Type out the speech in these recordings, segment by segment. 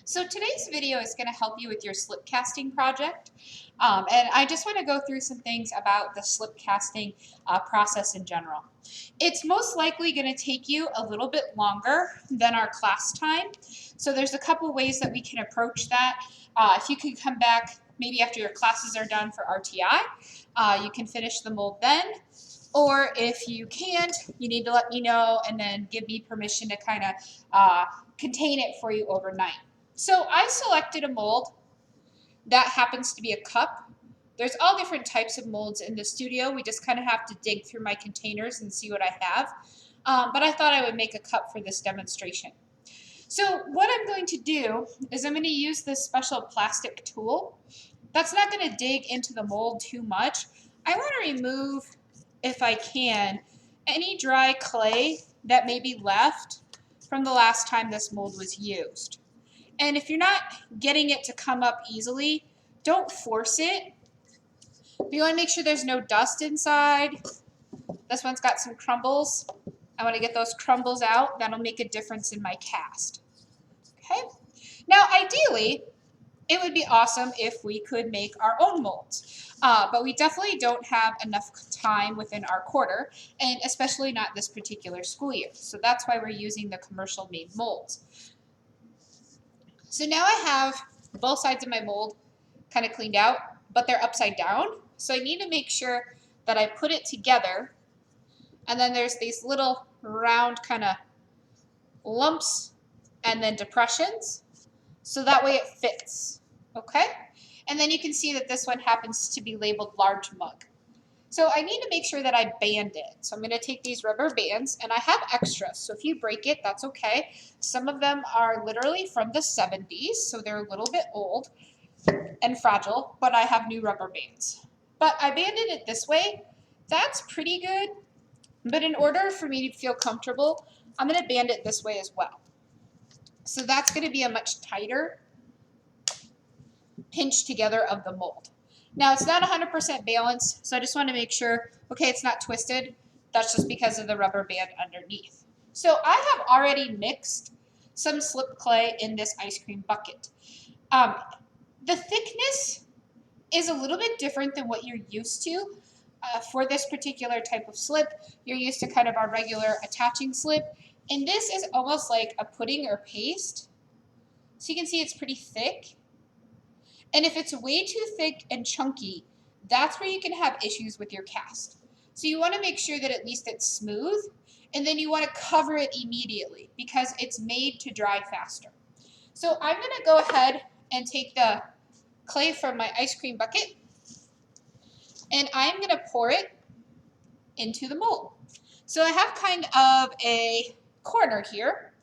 So today's video is going to help you with your slip casting project. And I just want to go through some things about the slip casting process in general. It's most likely going to take you a little bit longer than our class time. So there's a couple ways that we can approach that. If you can come back maybe after your classes are done for RTI, you can finish the mold then. Or if you can't, you need to let me know and then give me permission to kind of contain it for you overnight. So I selected a mold that happens to be a cup. There's all different types of molds in the studio. We just kind of have to dig through my containers and see what I have. But I thought I would make a cup for this demonstration. So what I'm going to do is I'm going to use this special plastic tool. That's not going to dig into the mold too much. I want to remove, if I can, any dry clay that may be left from the last time this mold was used. And if you're not getting it to come up easily, don't force it. But you want to make sure there's no dust inside. This one's got some crumbles. I want to get those crumbles out. That'll make a difference in my cast. Okay. Now, ideally, it would be awesome if we could make our own molds. But we definitely don't have enough time within our quarter, and especially not this particular school year. So that's why we're using the commercial made molds. So now I have both sides of my mold kind of cleaned out, but they're upside down. So I need to make sure that I put it together. And then there's these little round kind of lumps and then depressions. So that way it fits, okay? And then you can see that this one happens to be labeled large mug. So I need to make sure that I band it. So I'm going to take these rubber bands, and I have extras. So if you break it, that's okay. Some of them are literally from the 70s, so they're a little bit old and fragile, but I have new rubber bands. But I banded it this way. That's pretty good. But in order for me to feel comfortable, I'm going to band it this way as well. So that's going to be a much tighter pinch together of the mold. Now, it's not 100% balanced, so I just want to make sure, okay, it's not twisted. That's just because of the rubber band underneath. So I have already mixed some slip clay in this ice cream bucket. The thickness is a little bit different than what you're used to. For this particular type of slip, you're used to kind of our regular attaching slip. And this is almost like a pudding or paste. So you can see it's pretty thick. And if it's way too thick and chunky, that's where you can have issues with your cast. So you want to make sure that at least it's smooth, and then you want to cover it immediately because it's made to dry faster. So I'm going to go ahead and take the clay from my ice cream bucket, and I'm going to pour it into the mold. So I have kind of a corner here,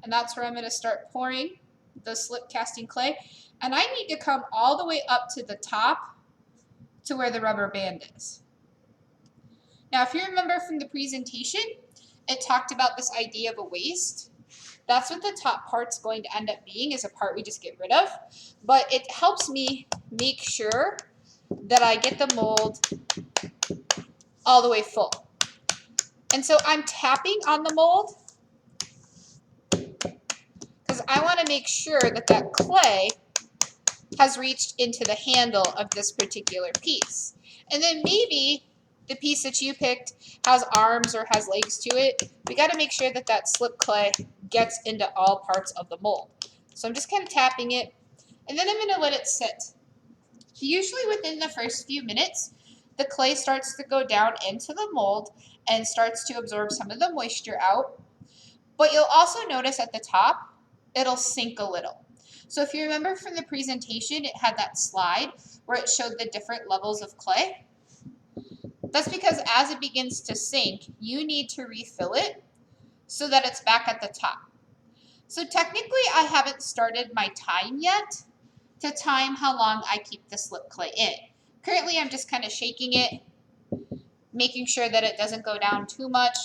and that's where I'm going to start pouring the slip casting clay. And I need to come all the way up to the top to where the rubber band is. Now, if you remember from the presentation, it talked about this idea of a waste. That's what the top part's going to end up being, is a part we just get rid of. But it helps me make sure that I get the mold all the way full. And so I'm tapping on the mold because I want to make sure that that clay has reached into the handle of this particular piece. And then maybe the piece that you picked has arms or has legs to it. We got to make sure that that slip clay gets into all parts of the mold. So I'm just kind of tapping it, and then I'm going to let it sit. Usually within the first few minutes, the clay starts to go down into the mold and starts to absorb some of the moisture out. But you'll also notice at the top, it'll sink a little. So if you remember from the presentation, it had that slide where it showed the different levels of clay. That's because as it begins to sink, you need to refill it so that it's back at the top. So technically, I haven't started my time yet to time how long I keep the slip clay in. Currently, I'm just kind of shaking it, making sure that it doesn't go down too much.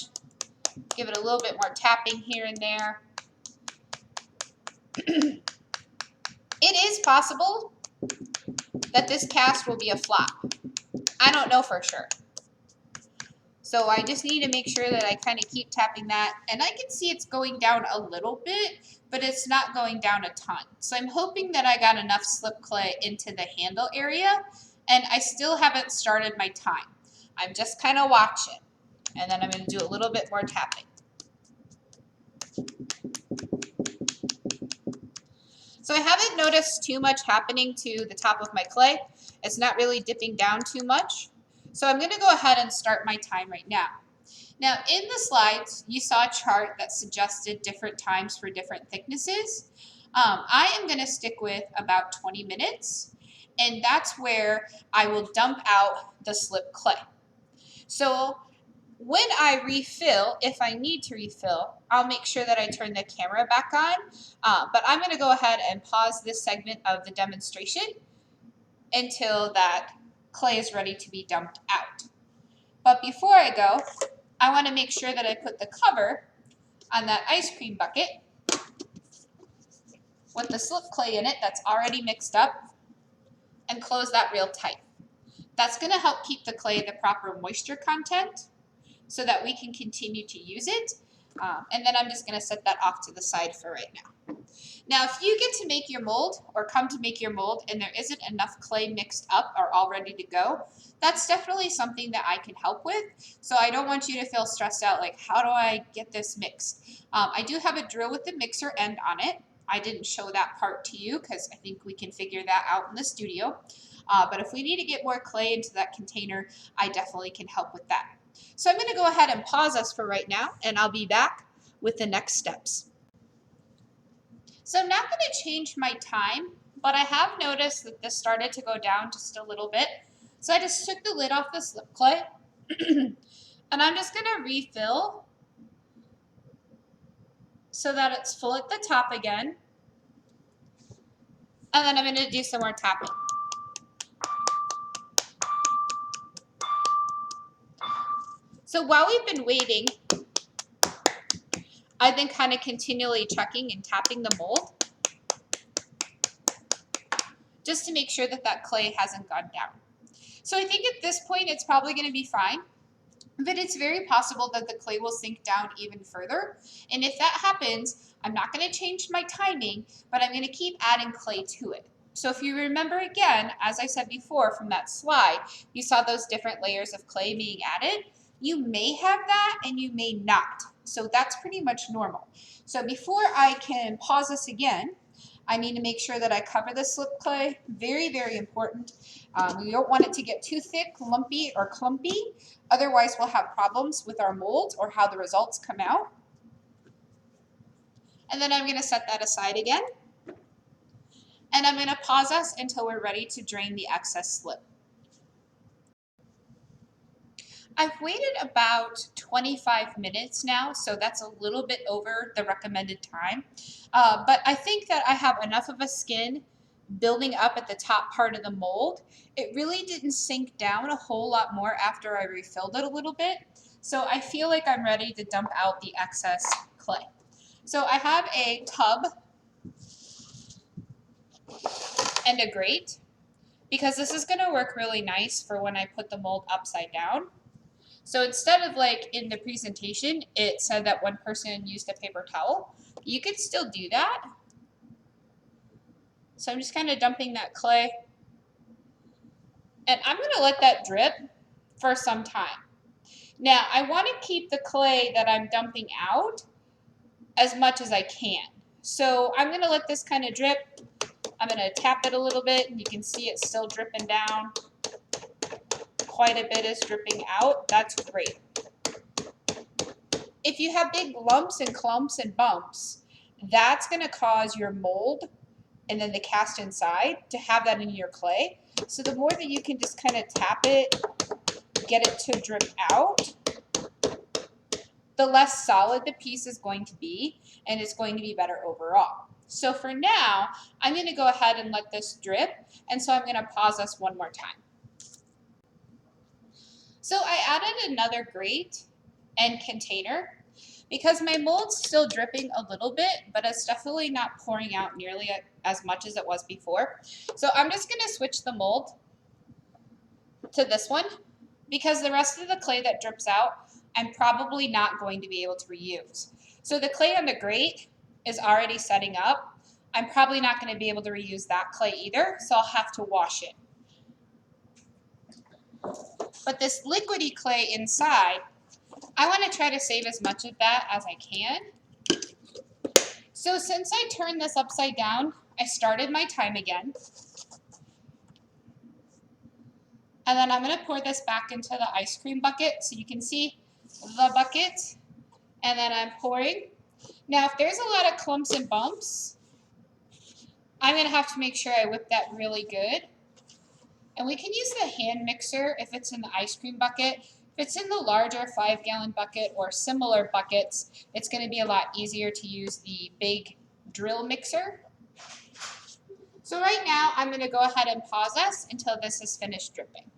Give it a little bit more tapping here and there. It is possible that this cast will be a flop. I don't know for sure. So I just need to make sure that I kind of keep tapping that, and I can see it's going down a little bit, but it's not going down a ton. So I'm hoping that I got enough slip clay into the handle area, and I still haven't started my time. I'm just kind of watching, and then I'm going to do a little bit more tapping. So I haven't noticed too much happening to the top of my clay. It's not really dipping down too much. So I'm going to go ahead and start my time right now. Now in the slides, you saw a chart that suggested different times for different thicknesses. I am going to stick with about 20 minutes, and that's where I will dump out the slip clay. So when I refill, if I need to refill, I'll make sure that I turn the camera back on, but I'm going to go ahead and pause this segment of the demonstration until that clay is ready to be dumped out. But before I go, I want to make sure that I put the cover on that ice cream bucket with the slip clay in it that's already mixed up, and close that real tight. That's going to help keep the clay the proper moisture content so that we can continue to use it. And then I'm just going to set that off to the side for right now. Now, if you get to make your mold or come to make your mold and there isn't enough clay mixed up or all ready to go, that's definitely something that I can help with. So I don't want you to feel stressed out like, how do I get this mixed? I do have a drill with the mixer end on it. I didn't show that part to you because I think we can figure that out in the studio. But if we need to get more clay into that container, I definitely can help with that. So I'm going to go ahead and pause us for right now, and I'll be back with the next steps. So I'm not going to change my time, but I have noticed that this started to go down just a little bit. So I just took the lid off the slip clay, and I'm just going to refill so that it's full at the top again. And then I'm going to do some more tapping. So while we've been waiting, I've been kind of continually checking and tapping the mold just to make sure that that clay hasn't gone down. So I think at this point it's probably going to be fine, but it's very possible that the clay will sink down even further. And if that happens, I'm not going to change my timing, but I'm going to keep adding clay to it. So if you remember again, as I said before from that slide, you saw those different layers of clay being added. You may have that and you may not. So that's pretty much normal. So before I can pause this again, I need to make sure that I cover the slip clay. Very, very important. We don't want it to get too thick, lumpy, or clumpy. Otherwise, we'll have problems with our molds or how the results come out. And then I'm going to set that aside again. And I'm going to pause us until we're ready to drain the excess slip. I've waited about 25 minutes now, so that's a little bit over the recommended time. But I think that I have enough of a skin building up at the top part of the mold. It really didn't sink down a whole lot more after I refilled it a little bit. So I feel like I'm ready to dump out the excess clay. So I have a tub and a grate because this is going to work really nice for when I put the mold upside down. So instead of like in the presentation, it said that one person used a paper towel, you could still do that. So I'm just kind of dumping that clay. And I'm going to let that drip for some time. Now, I want to keep the clay that I'm dumping out as much as I can. So I'm going to let this kind of drip. I'm going to tap it a little bit, and you can see it's still dripping down. Quite a bit is dripping out. That's great. If you have big lumps and clumps and bumps, that's going to cause your mold and then the cast inside to have that in your clay. So the more that you can just kind of tap it, get it to drip out, the less solid the piece is going to be, and it's going to be better overall. So for now, I'm going to go ahead and let this drip, and so I'm going to pause us one more time. So I added another grate and container because my mold's still dripping a little bit, but it's definitely not pouring out nearly as much as it was before. So I'm just going to switch the mold to this one. because the rest of the clay that drips out, I'm probably not going to be able to reuse. So the clay on the grate is already setting up. I'm probably not going to be able to reuse that clay either, so I'll have to wash it. But this liquidy clay inside, I want to try to save as much of that as I can. So since I turned this upside down, I started my time again. And then I'm going to pour this back into the ice cream bucket so you can see the bucket. And then I'm pouring. Now, if there's a lot of clumps and bumps, I'm going to have to make sure I whip that really good. And we can use the hand mixer if it's in the ice cream bucket. If it's in the larger 5-gallon bucket or similar buckets, it's going to be a lot easier to use the big drill mixer. So right now, I'm going to go ahead and pause us until this is finished dripping.